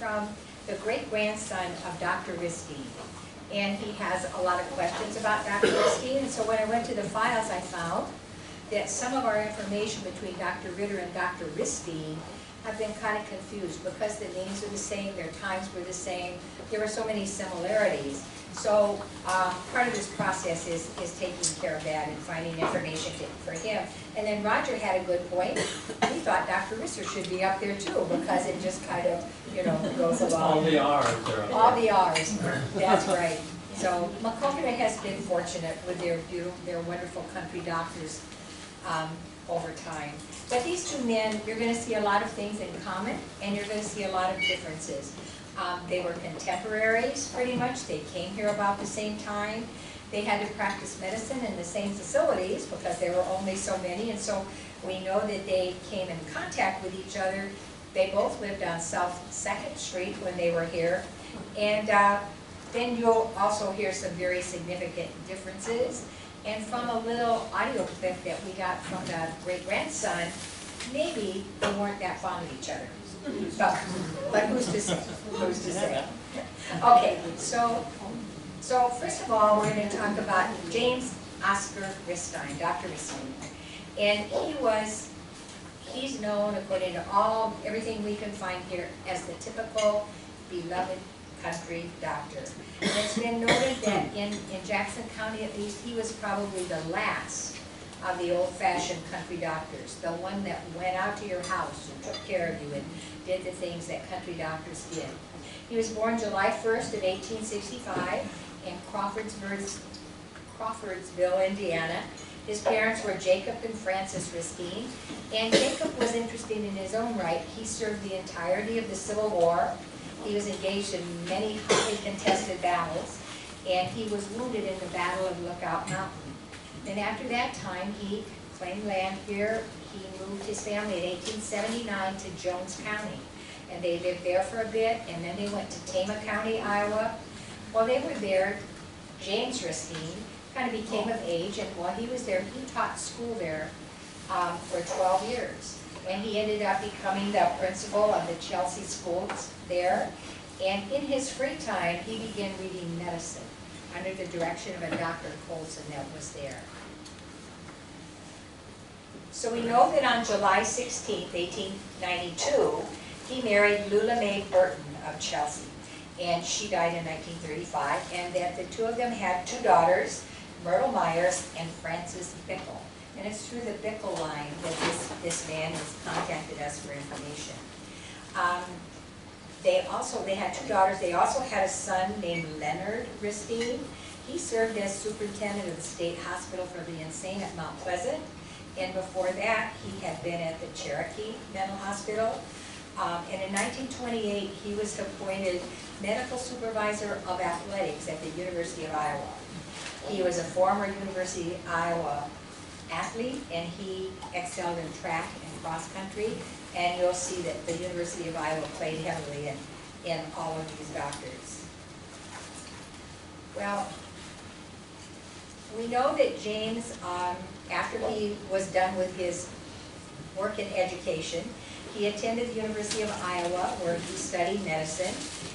from the great-grandson of Dr. Ristine. And he has a lot of questions about Dr. Ristine. And so when I went to the files, I found that some of our information between Dr. Ritter and Dr. Ristine have been kind of confused because the names are the same, their times were the same, there were so many similarities. So part of this process is taking care of that and finding information for him. And then Roger had a good point. He thought Dr. Risser should be up there too because it just kind of, goes along. All the R's are up there. All the R's, that's right. So Macokota has been fortunate with their wonderful country doctors over time. But these two men, you're going to see a lot of things in common, and you're going to see a lot of differences. They were contemporaries, pretty much. They came here about the same time. They had to practice medicine in the same facilities because there were only so many, and so we know that they came in contact with each other. They both lived on South 2nd Street when they were here. And then you'll also hear some very significant differences. And from a little audio clip that we got from the great-grandson, maybe they weren't that fond of each other. But who's to say? Who's to say? Okay, so first of all, we're going to talk about James Oscar Ristine, Dr. Ristine. And he's known, according to everything we can find here, as the typical beloved country doctor. And it's been noted that in Jackson County, at least, he was probably the last of the old-fashioned country doctors, the one that went out to your house and took care of you and did the things that country doctors did. He was born July 1st of 1865 in Crawfordsville, Indiana. His parents were Jacob and Frances Ristine, and Jacob was interesting in his own right. He served the entirety of the Civil War. He was engaged in many hotly contested battles, and he was wounded in the Battle of Lookout Mountain. And after that time, he claimed land here. He moved his family in 1879 to Jones County, and they lived there for a bit, and then they went to Tama County, Iowa. While they were there, James Ristine kind of became of age, and while he was there, he taught school there for 12 years. And he ended up becoming the principal of the Chelsea schools there. And in his free time, he began reading medicine under the direction of a Dr. Colson that was there. So we know that on July 16th, 1892, he married Lula Mae Burton of Chelsea. And she died in 1935, and that the two of them had two daughters, Myrtle Myers and Frances Bickle. And it's through the Bickle line that this man has contacted us for information. They had two daughters. They also had a son named Leonard Ristine. He served as superintendent of the state hospital for the insane at Mount Pleasant. And before that, he had been at the Cherokee Mental Hospital. And in 1928, he was appointed medical supervisor of athletics at the University of Iowa. He was a former University of Iowa athlete, and he excelled in track and cross country. And you'll see that the University of Iowa played heavily in all of these doctors. Well, we know that James, after he was done with his work in education, he attended the University of Iowa, where he studied medicine,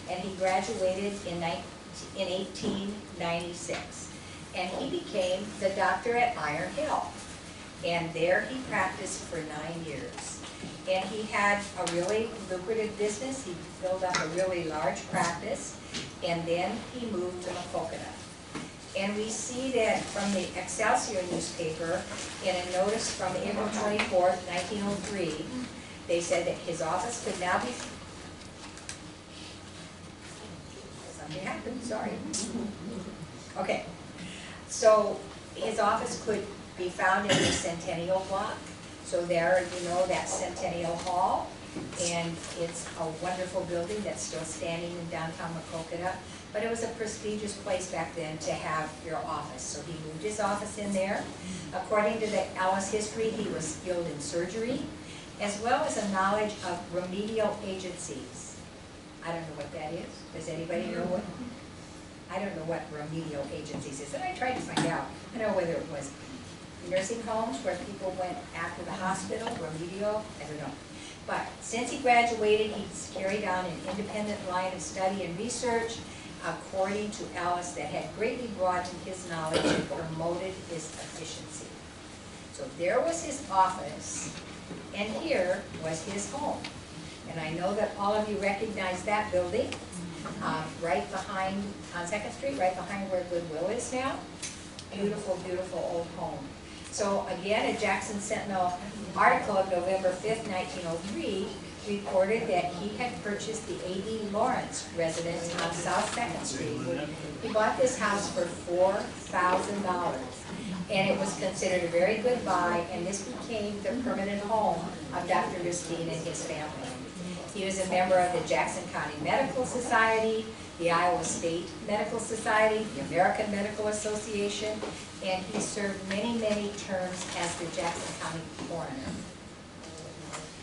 and he graduated in 1896. And he became the doctor at Iron Hill. And there he practiced for 9 years. And he had a really lucrative business. He built up a really large practice, and then he moved to Macokota. And we see that from the Excelsior newspaper, in a notice from April 24th, 1903, they said that his office could now be... Something happened, sorry. Okay. So his office could be found in the Centennial Block. So there, you know, that Centennial Hall, and it's a wonderful building that's still standing in downtown Macokota. But it was a prestigious place back then to have your office. So he moved his office in there. According to the Alice history, he was skilled in surgery, as well as a knowledge of remedial agencies. I don't know what that is. Does anybody know what? I don't know what remedial agencies is, and I tried to find out. I don't know whether it was nursing homes where people went after the hospital, remedial, I don't know. But since he graduated, he's carried on an independent line of study and research, according to Alice, that had greatly broadened his knowledge and promoted his efficiency. So there was his office, and here was his home. And I know that all of you recognize that building, right behind, on 2nd Street, right behind where Goodwill is now. Beautiful, beautiful old home. So again, a Jackson Sentinel article of November 5th, 1903, reported that he had purchased the A.D. Lawrence residence on South 2nd Street. He bought this house for $4,000, and it was considered a very good buy, and this became the permanent home of Dr. Ristine and his family. He was a member of the Jackson County Medical Society, the Iowa State Medical Society, the American Medical Association, and he served many, many terms as the Jackson County coroner.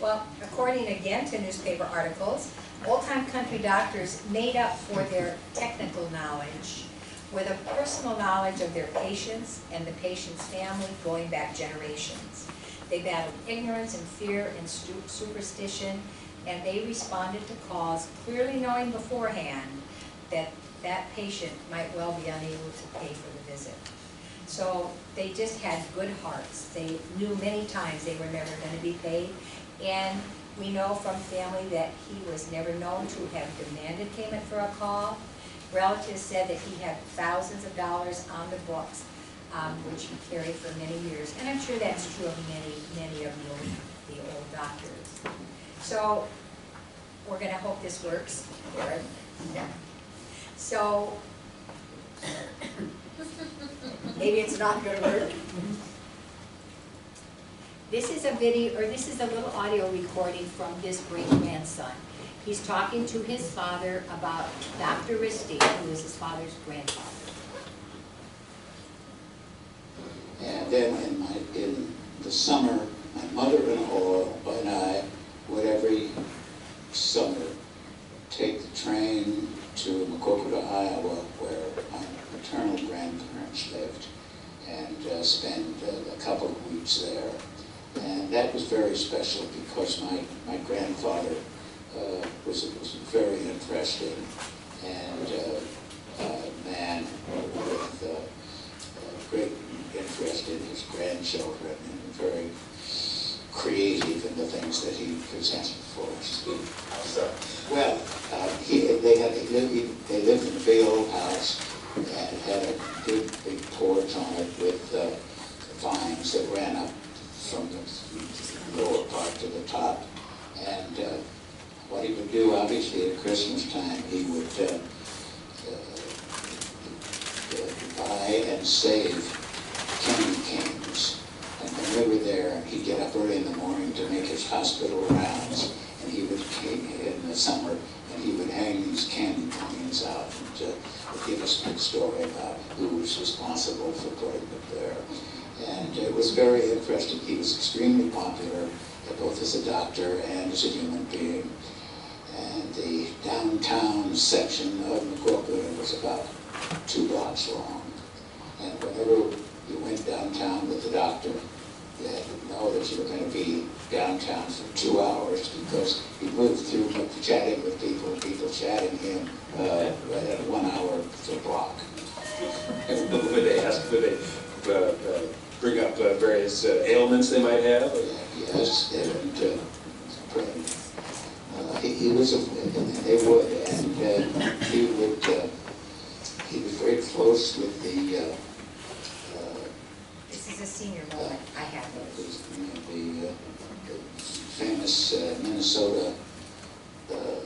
Well, according again to newspaper articles, old-time country doctors made up for their technical knowledge with a personal knowledge of their patients and the patient's family going back generations. They battled ignorance and fear and superstition, and they responded to calls clearly knowing beforehand that that patient might well be unable to pay for the visit. So they just had good hearts. They knew many times they were never going to be paid, and we know from family that he was never known to have demanded payment for a call. Relatives said that he had thousands of dollars on the books, which he carried for many years, and I'm sure that's true of many of the old doctors. So we're going to hope this works. Yeah. So maybe it's not going to work. This is a video, or this is a little audio recording from this great-grandson. He's talking to his father about Dr. Ristine, who is his father's grandfather. And then in the summer, my mother-in-law and I would every summer take the train to Curator, Iowa, where my maternal grandparents lived, and spend a couple of weeks there. And that was very special because my grandfather was very interesting and man with great interest in his grandchildren and very creative in the things that he presented for us. Well, they lived in a big old house and it had a big porch on it with vines that ran up from the lower part to the top. And what he would do, obviously at Christmas time, he would buy and save candy canes. And when we were there, he'd get up early in the morning to make his hospital rounds. And he would, in the summer, and he would hang these candy canes out and give us a good story about who was responsible for putting it there. And it was very interesting. He was extremely popular, both as a doctor and as a human being. And the downtown section of McQuilkin was about 2 blocks long. And whenever you went downtown with the doctor, you had to know that you were going to be downtown for 2 hours because he moved through chatting with people, and people chatting him at 1 hour per block. Would they ask, would they bring up various ailments they might have? Yes, and he was, they would, and he was very close with the. This is a senior moment. I have those. The famous Minnesota. The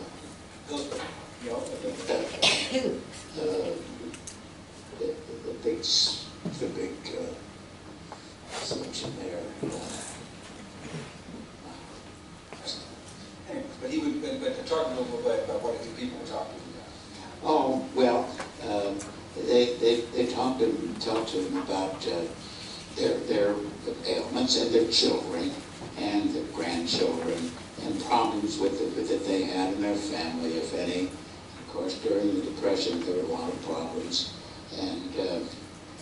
big selection there. But he would, but talk a little bit about what the people were talking about. Oh, well, they talked to him about their ailments and their children and their grandchildren and problems that they had in their family, if any. Of course, during the Depression, there were a lot of problems, and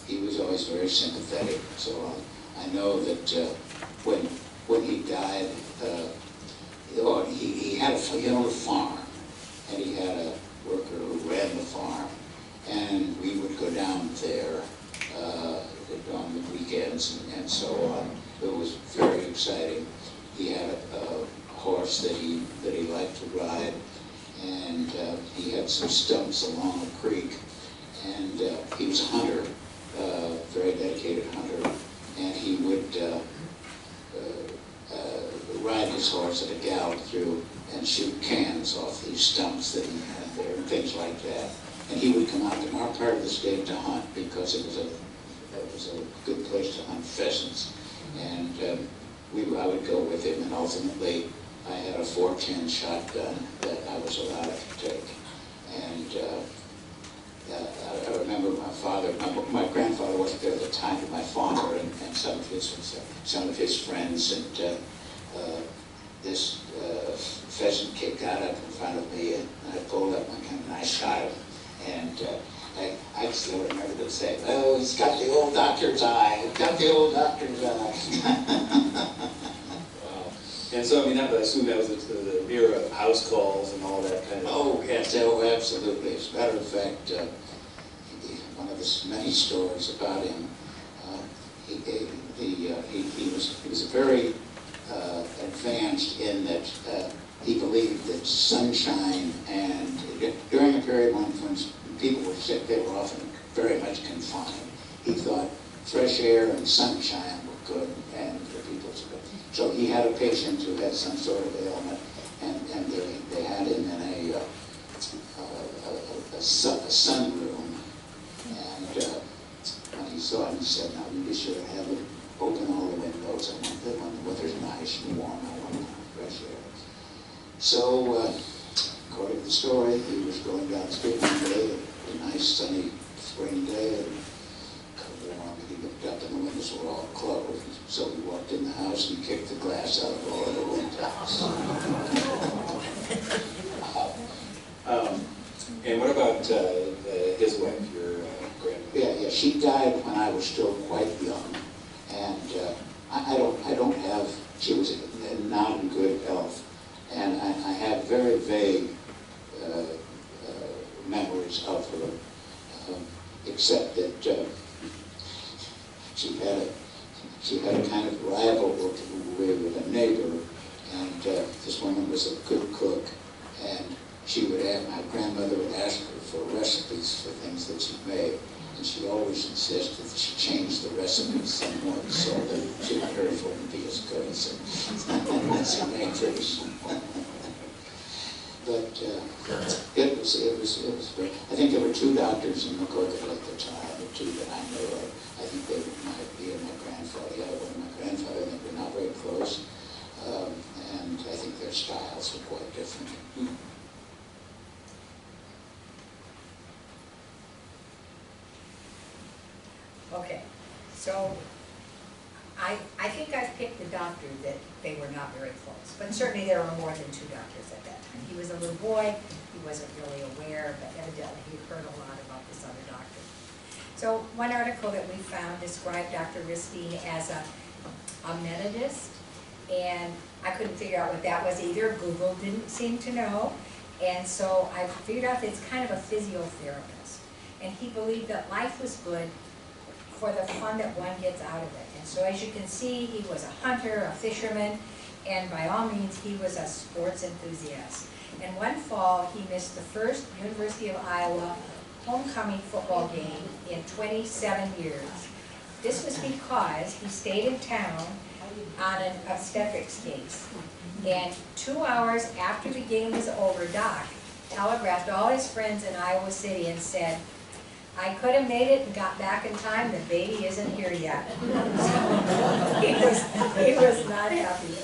he was always very sympathetic. So I know that when he died, he owned a farm, and he had a worker who ran the farm, and we would go down there on the weekends and so on. It was very exciting. He had a horse that he liked to ride, and he had some stumps along a creek, and he was a hunter, very dedicated hunter, and he would ride his horse at a gallop through and shoot cans off these stumps that he had there and things like that. And he would come out to our part of the state to hunt because it was a good place to hunt pheasants. And I would go with him, and ultimately I had a 410 shotgun that I was allowed to take. And I remember my grandfather wasn't there at the time, but my father and some of his friends, and this pheasant kid got up in front of me, and I pulled up my gun and I shot him. And I still remember them saying, "Oh, he's got the old doctor's eye. He's got the old doctor's eye." Wow. And so, I mean, I assume that was the era of house calls and all that kind of... Oh, yes, oh, absolutely. As a matter of fact, one of the many stories about him, he was very advanced in that he believed that sunshine, and during a period when people were sick, they were often very much confined. He thought fresh air and sunshine were good, and for people to go. So he had a patient who had some sort of ailment, and they had him in a sunroom, and when he saw him, he said, "Now you be sure to have it open all the windows. I want the weather's nice and warm. I want fresh air." So, according to the story, he was going down the street one day, a nice sunny spring day, and he looked up and the windows were all closed. So he walked in the house and kicked the glass out of all of the windows. And what about his wife, your grandmother? Yeah, she died when I was still quite young, and she was not in good health, and I have very vague memories of her, except that she had a kind of rival with a neighbor, and this woman was a good cook, and my grandmother would ask her for recipes for things that she made, and she always insisted that she change the recipes somewhat so that hers wouldn't be as good as her neighbor's. But it was great. I think there were two doctors in McCorkle at the time, the two that I know of. I think they might be my grandfather. Yeah, one of my grandfather, and they were not very close. And I think their styles were quite different. Okay, so I think I've picked the doctor that they were not very close, but certainly there were more than two doctors at that time. He was a little boy, he wasn't really aware, but evidently he heard a lot about this other doctor. So one article that we found described Dr. Ristine as a methodist, and I couldn't figure out what that was either. Google didn't seem to know, and so I figured out that it's kind of a physiotherapist, and he believed that life was good for the fun that one gets out of it. And so as you can see, he was a hunter, a fisherman, and by all means, he was a sports enthusiast. And one fall, he missed the first University of Iowa homecoming football game in 27 years. This was because he stayed in town on an obstetrics case. And 2 hours after the game was over, Doc telegraphed all his friends in Iowa City and said, "I could have made it and got back in time, the baby isn't here yet." So he was not happy.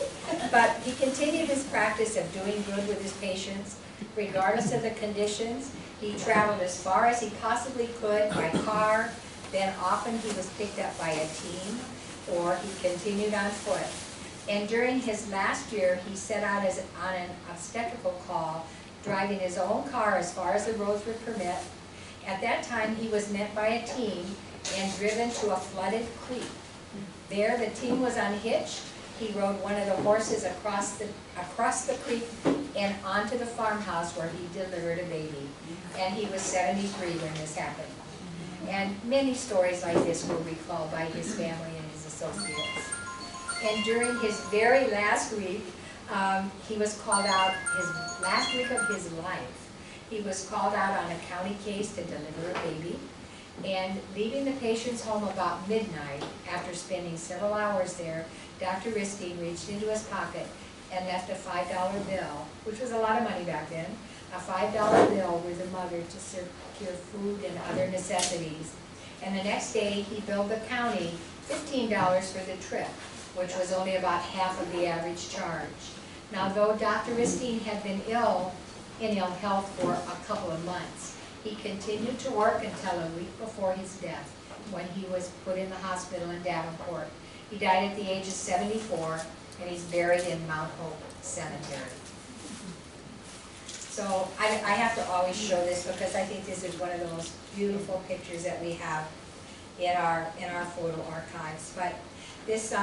But he continued his practice of doing good with his patients, regardless of the conditions. He traveled as far as he possibly could by car, then often he was picked up by a team, or he continued on foot. And during his last year, he set out on an obstetrical call, driving his own car as far as the roads would permit. At that time, he was met by a team and driven to a flooded creek. There, the team was unhitched, he rode one of the horses across the creek and onto the farmhouse where he delivered a baby. And he was 73 when this happened. And many stories like this were recalled by his family and his associates. And during his very last week, he was called out, his last week of his life, he was called out on a county case to deliver a baby. And leaving the patient's home about midnight, after spending several hours there, Dr. Ristine reached into his pocket and left a $5 bill, which was a lot of money back then, a $5 bill with the mother to secure food and other necessities. And the next day, he billed the county $15 for the trip, which was only about half of the average charge. Now, though Dr. Ristine had been in ill health for a couple of months, he continued to work until a week before his death, when he was put in the hospital in Davenport. He died at the age of 74, and he's buried in Mount Hope Cemetery. So I have to always show this because I think this is one of the most beautiful pictures that we have in our photo archives. But this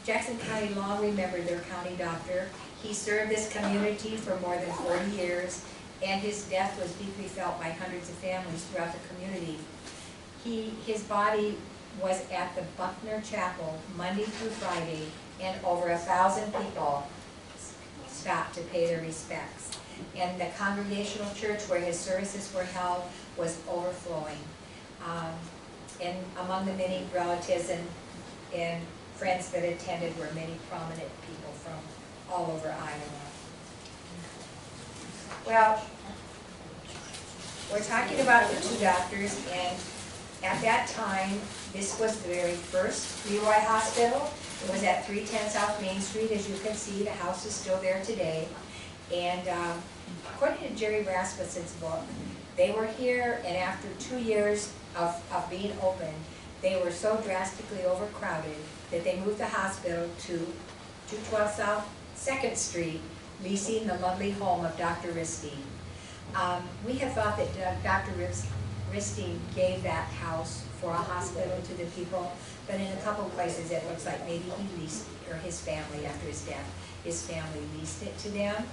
Jackson County long remembered their county doctor. He served this community for more than 40 years, and his death was deeply felt by hundreds of families throughout the community. His body was at the Buckner Chapel Monday through Friday, and over 1,000 people stopped to pay their respects. And the Congregational Church where his services were held was overflowing. And among the many relatives and friends that attended were many prominent people from all over Iowa. Well, we're talking about the two doctors, and at that time, this was the very first Leroy Hospital. It was at 310 South Main Street. As you can see, the house is still there today. And according to Jerry Rasmussen's book, they were here, and after 2 years of being open, they were so drastically overcrowded that they moved the hospital to 212 South 2nd Street, leasing the lovely home of Dr. Ristine. We have thought that Dr. Ristine gave that house for a hospital to the people, but in a couple places it looks like maybe he leased, or his family after his death, his family leased it to them.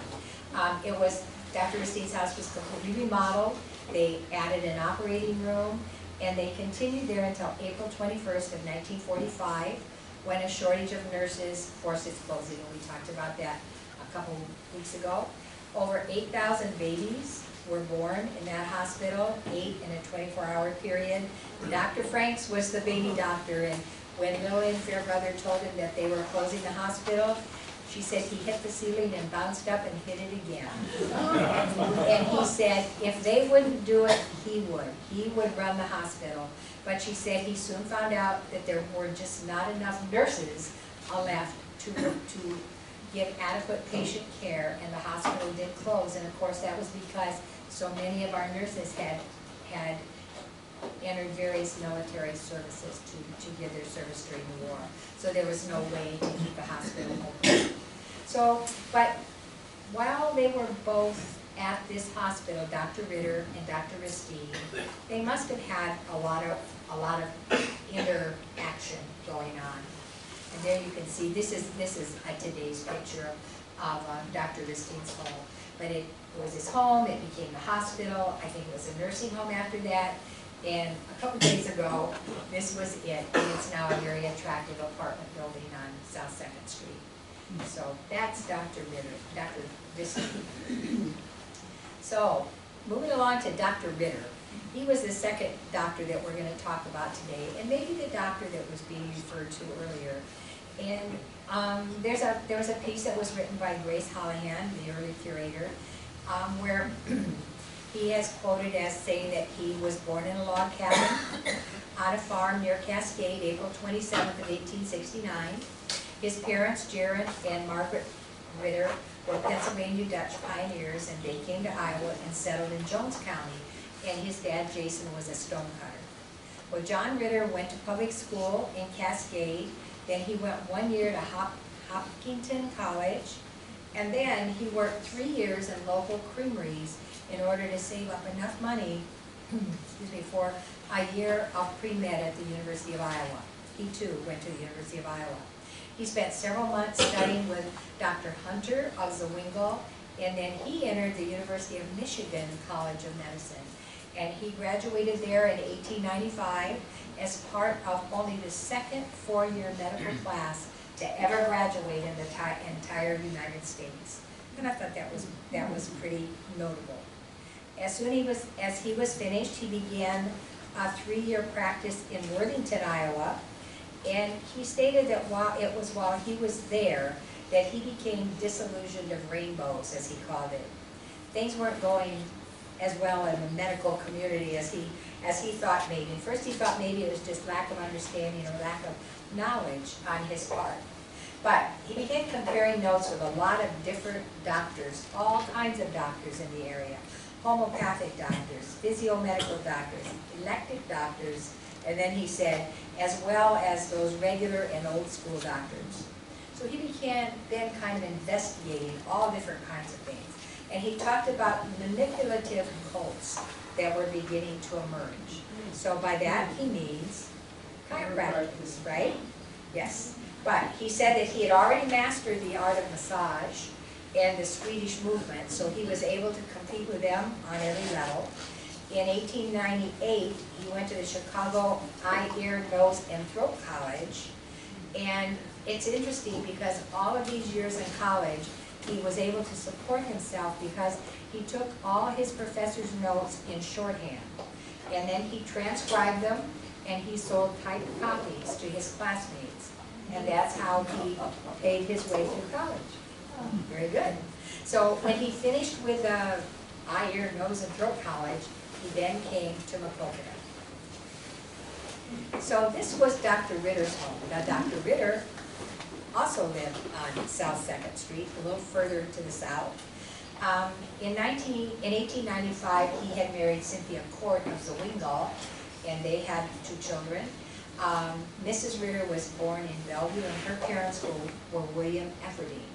Dr. Ristine's house was completely remodeled. They added an operating room, and they continued there until April 21st of 1945, when a shortage of nurses forced its closing. We talked about that a couple weeks ago. Over 8,000 babies were born in that hospital, 8 in a 24-hour period. Dr. Franks was the baby doctor, and when Lillian Fairbrother told him that they were closing the hospital, she said he hit the ceiling and bounced up and hit it again. And he said if they wouldn't do it, he would. He would run the hospital. But she said he soon found out that there were just not enough nurses left to give adequate patient care, and the hospital did close. And of course that was because so many of our nurses had entered various military services to give their service during the war. So there was no way to keep the hospital open. So, but while they were both at this hospital, Dr. Ritter and Dr. Ristine, they must have had a lot of interaction going on. And there you can see, this is today's picture of Dr. Ristine's home. But it was his home, it became the hospital, I think it was a nursing home after that. And a couple days ago, this was it, and it's now a very attractive apartment building on South 2nd Street. So that's Dr. Ritter, Dr. Ristine. So, moving along to Dr. Ritter. He was the second doctor that we're going to talk about today, and maybe the doctor that was being referred to earlier. And there was a piece that was written by Grace Hollihan, the early curator, where he has quoted as saying that he was born in a log cabin on a farm near Cascade, April 27th of 1869. His parents, Jared and Margaret Ritter, were Pennsylvania Dutch pioneers, and they came to Iowa and settled in Jones County. And his dad, Jason, was a stonecutter. Well, John Ritter went to public school in Cascade. Then he went 1 year to Hopkinton College, and then he worked 3 years in local creameries in order to save up enough money for a year of pre-med at the University of Iowa. He too went to the University of Iowa. He spent several months studying with Dr. Hunter of Zwingle, and then he entered the University of Michigan College of Medicine. And he graduated there in 1895 as part of only the second four-year medical class to ever graduate in the entire United States. And I thought that was pretty notable. As soon as he was finished, he began a 3-year practice in Worthington, Iowa, and he stated that while he was there, that he became disillusioned of rainbows, as he called it. Things weren't going as well in the medical community as he thought maybe. First he thought maybe it was just lack of understanding or lack of knowledge on his part. But he began comparing notes with a lot of different doctors, all kinds of doctors in the area. Homeopathic doctors, physiomedical doctors, elective doctors, and then he said, as well as those regular and old school doctors. So he began then kind of investigating all different kinds of things. And he talked about manipulative cults that were beginning to emerge. So by that he means chiropractors, right? Yes. But he said that he had already mastered the art of massage and the Swedish movement, so he was able to compete with them on every level. In 1898, he went to the Chicago Eye, Ear, Nose, and Throat College. And it's interesting because all of these years in college, he was able to support himself because he took all his professor's notes in shorthand. And then he transcribed them and he sold typed copies to his classmates. And that's how he paid his way through college. Very good. So when he finished with Eye, Ear, Nose, and Throat College, he then came to Macokota. So this was Dr. Ritter's home. Now Dr. Ritter also lived on South 2nd Street, a little further to the south. In 1895, he had married Cynthia Court of Zwingle, and they had 2 children. Mrs. Ritter was born in Bellevue, and her parents were William Efferding.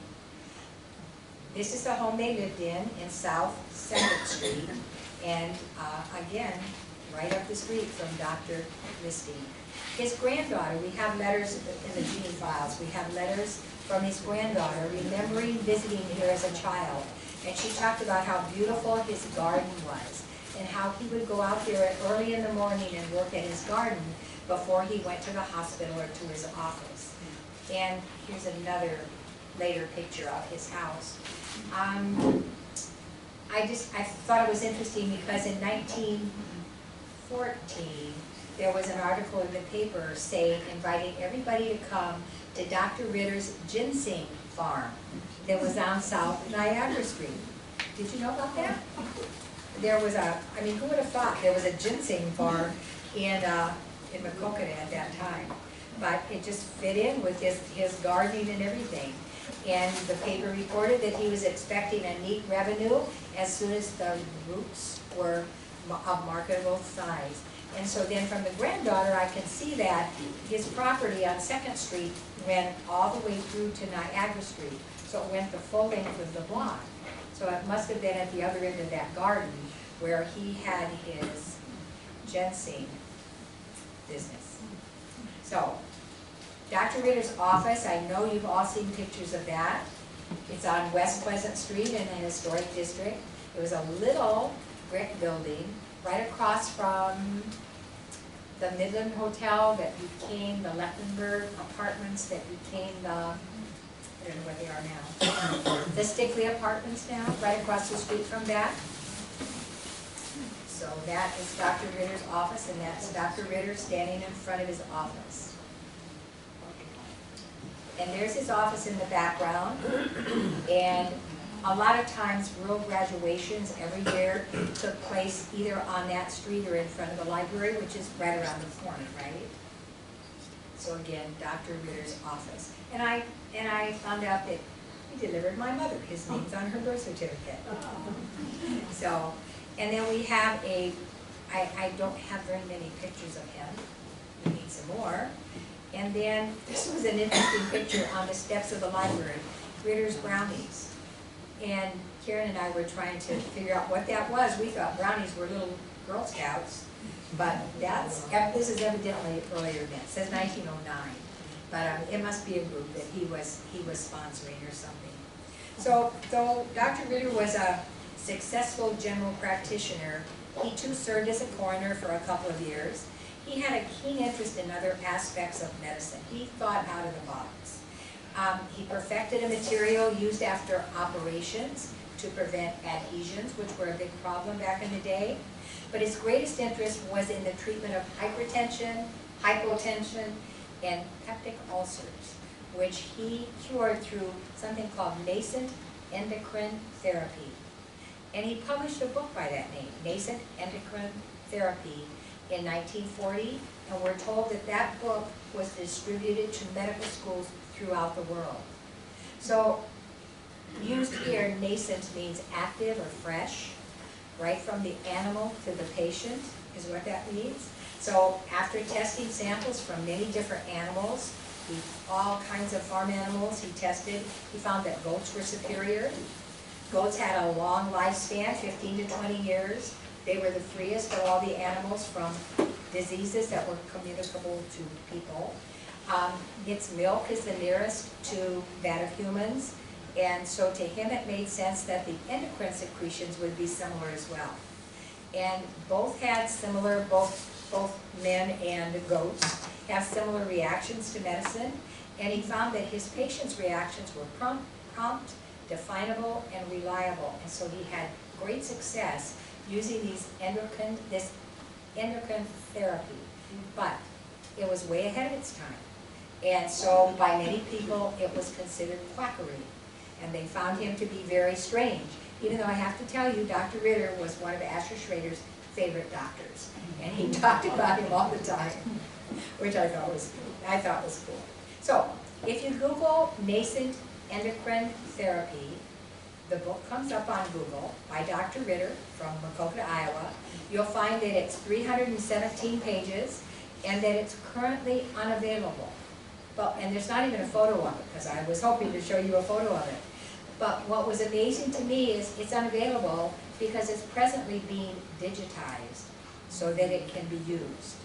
This is the home they lived in South 2nd Street, and again, right up the street from Dr. Misty. His granddaughter, we have letters in the gene files, we have letters from his granddaughter remembering visiting here as a child. And she talked about how beautiful his garden was, and how he would go out there early in the morning and work at his garden before he went to the hospital or to his office. And here's another later picture of his house. I thought it was interesting because in 1914, there was an article in the paper saying, inviting everybody to come to Dr. Ritter's ginseng farm that was on South Niagara Street. Did you know about that? There was I mean, who would have thought there was a ginseng farm in Macokota at that time? But it just fit in with his gardening and everything. And the paper reported that he was expecting a neat revenue as soon as the roots were of marketable size. And so then from the granddaughter, I can see that his property on 2nd Street went all the way through to Niagara Street. So it went the full length of the block. So it must have been at the other end of that garden where he had his ginseng business. So, Dr. Ritter's office, I know you've all seen pictures of that. It's on West Pleasant Street in the historic district. It was a little brick building right across from the Midland Hotel that became the Lechtenberg Apartments that became the, I don't know what they are now, the Stickley Apartments now, right across the street from that. So that is Dr. Ritter's office, and that's Dr. Ritter standing in front of his office. And there's his office in the background, and a lot of times rural graduations every year took place either on that street or in front of the library, which is right around the corner, right? So again, Dr. Ritter's office. And I found out that he delivered my mother. His name's on her birth certificate. So, and then we have I don't have very many pictures of him. We need some more. And then this was an interesting picture on the steps of the library, Ritter's Brownies. And Karen and I were trying to figure out what that was. We thought brownies were little Girl Scouts, but this is evidently earlier than, it says 1909. but it must be a group that he was sponsoring or something. So though Dr. Ritter was a successful general practitioner, he too served as a coroner for a couple of years. He had a keen interest in other aspects of medicine. He thought out of the box. He perfected a material used after operations to prevent adhesions, which were a big problem back in the day. But his greatest interest was in the treatment of hypertension, hypotension, and peptic ulcers, which he cured through something called nascent endocrine therapy. And he published a book by that name, Nascent Endocrine Therapy, in 1940, and we're told that that book was distributed to medical schools throughout the world. So, used here, nascent means active or fresh, right from the animal to the patient is what that means. So after testing samples from many different animals, all kinds of farm animals he tested, he found that goats were superior. Goats had a long lifespan, 15 to 20 years. They were the freest of all the animals from diseases that were communicable to people. Its milk is the nearest to that of humans, and so to him it made sense that the endocrine secretions would be similar as well. And both had similar, both men and goats have similar reactions to medicine, and he found that his patients' reactions were prompt, definable, and reliable, and so he had great success using this endocrine therapy. But it was way ahead of its time, and so by many people it was considered quackery, and they found him to be very strange, even though I have to tell you, Dr. Ritter was one of Asher Schrader's favorite doctors, and he talked about him all the time, which I thought was cool. So, if you Google nascent endocrine therapy, the book comes up on Google by Dr. Ritter from Makokata, Iowa. You'll find that it's 317 pages and that it's currently unavailable. And there's not even a photo of it, because I was hoping to show you a photo of it. But what was amazing to me is it's unavailable because it's presently being digitized so that it can be used.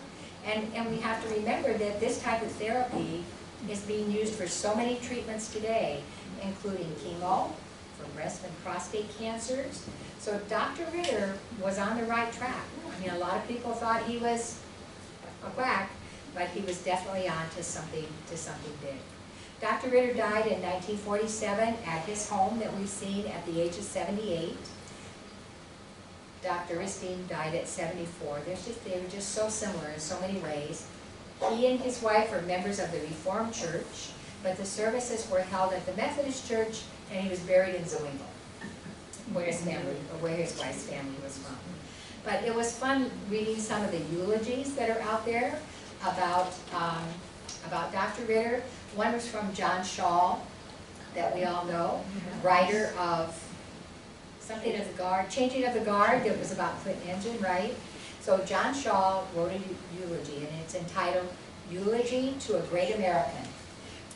And we have to remember that this type of therapy is being used for so many treatments today, including chemo, for breast and prostate cancers. So Dr. Ritter was on the right track. I mean, a lot of people thought he was a quack, but he was definitely on to something big. Dr. Ritter died in 1947 at his home that we've seen at the age of 78. Dr. Ristine died at 74. They were just so similar in so many ways. He and his wife were members of the Reformed Church, but the services were held at the Methodist Church, and he was buried in Zwingle, where his wife's family was from. But it was fun reading some of the eulogies that are out there about Dr. Ritter. One was from John Shaw, that we all know, writer of something of the Guard, Changing of the Guard, that was about Clinton Engine, right? So John Shaw wrote a eulogy, and it's entitled Eulogy to a Great American.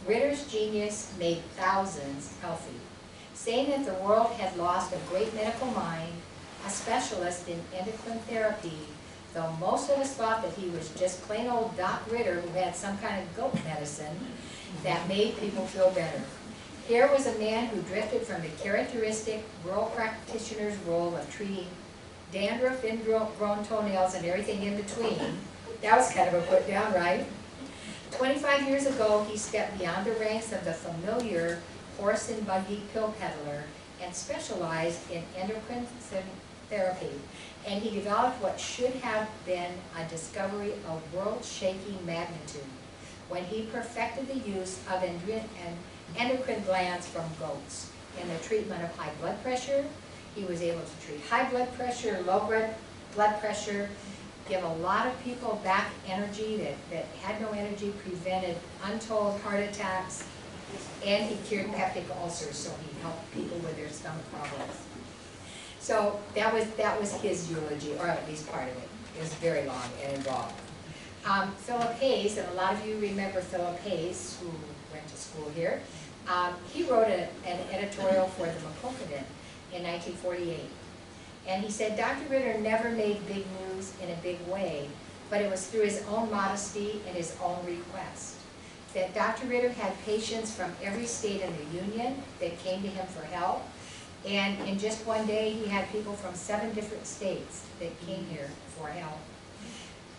Ritter's genius made thousands healthy. Saying that the world had lost a great medical mind, a specialist in endocrine therapy, though most of us thought that he was just plain old Doc Ritter who had some kind of goat medicine that made people feel better. Here was a man who drifted from the characteristic rural practitioner's role of treating dandruff, ingrown toenails, and everything in between. That was kind of a put down, right? 25 years ago, he stepped beyond the ranks of the familiar horse and buggy pill peddler and specialized in endocrine therapy. And he developed what should have been a discovery of world-shaking magnitude when he perfected the use of endocrine glands from goats in the treatment of high blood pressure. He was able to treat high blood pressure, low blood pressure, give a lot of people back energy that had no energy, prevented untold heart attacks, and he cured peptic ulcers, so he helped people with their stomach problems. So that was his eulogy, or at least part of it. It was very long and involved. Philip Hayes, and a lot of you remember Philip Hayes, who went to school here. He wrote an editorial for the Makokata in 1948. And he said, Dr. Ritter never made big news in a big way, but it was through his own modesty and his own request. that Dr. Ritter had patients from every state in the union that came to him for help. And in just one day, he had people from 7 different states that came here for help.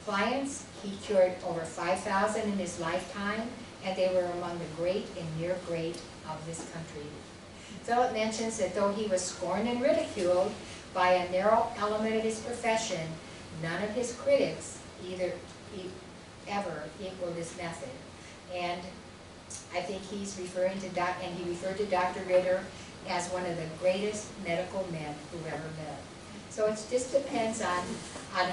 Clients, he cured over 5,000 in his lifetime, and they were among the great and near great of this country. Philip mentions that though he was scorned and ridiculed by a narrow element of his profession, none of his critics ever equaled his method. And I think he's referring to and he referred to Dr. Ritter as one of the greatest medical men who ever lived. So it just depends on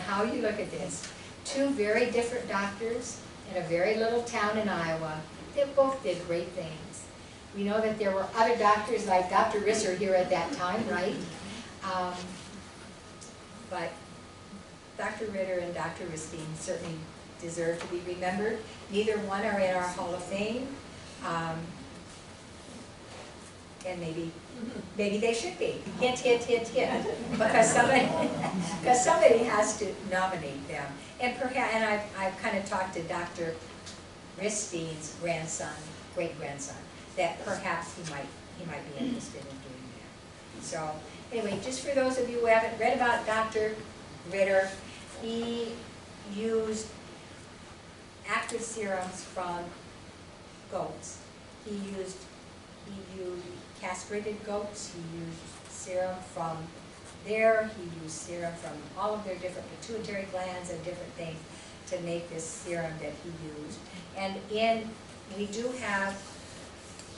how you look at this. 2 very different doctors in a very little town in Iowa that both did great things. We know that there were other doctors like Dr. Risser here at that time, right? But Dr. Ritter and Dr. Ristine certainly deserve to be remembered. Neither one are in our Hall of Fame. And maybe they should be. Hint, hint, hint, hint. Because somebody has to nominate them. And perhaps, and I've kind of talked to Dr. Ristine's grandson, great-grandson, that perhaps he might be interested in doing that. So anyway, just for those of you who haven't read about Dr. Ritter, he used active serums from goats. He used castrated goats. He used serum from there. He used serum from all of their different pituitary glands and different things to make this serum that he used. And we do have,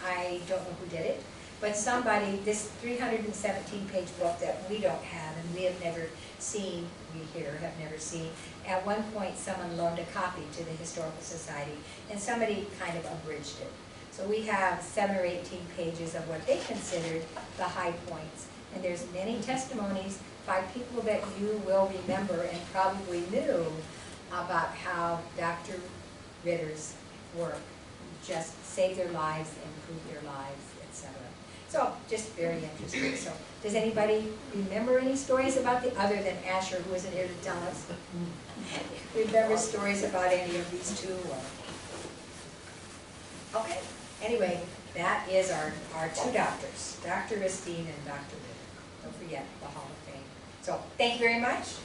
I don't know who did it, but somebody, this 317-page book that we don't have and we have never seen, we here have never seen, at one point someone loaned a copy to the Historical Society and somebody kind of abridged it. So we have 7 or 18 pages of what they considered the high points. And there's many testimonies by people that you will remember and probably knew about how Dr. Ritter's work just saved their lives, improved their lives, etc. So just very interesting. So does anybody remember any stories about other than Asher, who isn't here to tell us? Remember stories about any of these 2? Okay. Anyway, that is our 2 doctors, Dr. Ristine and Dr. Ritter. Don't forget the Hall of Fame. So thank you very much.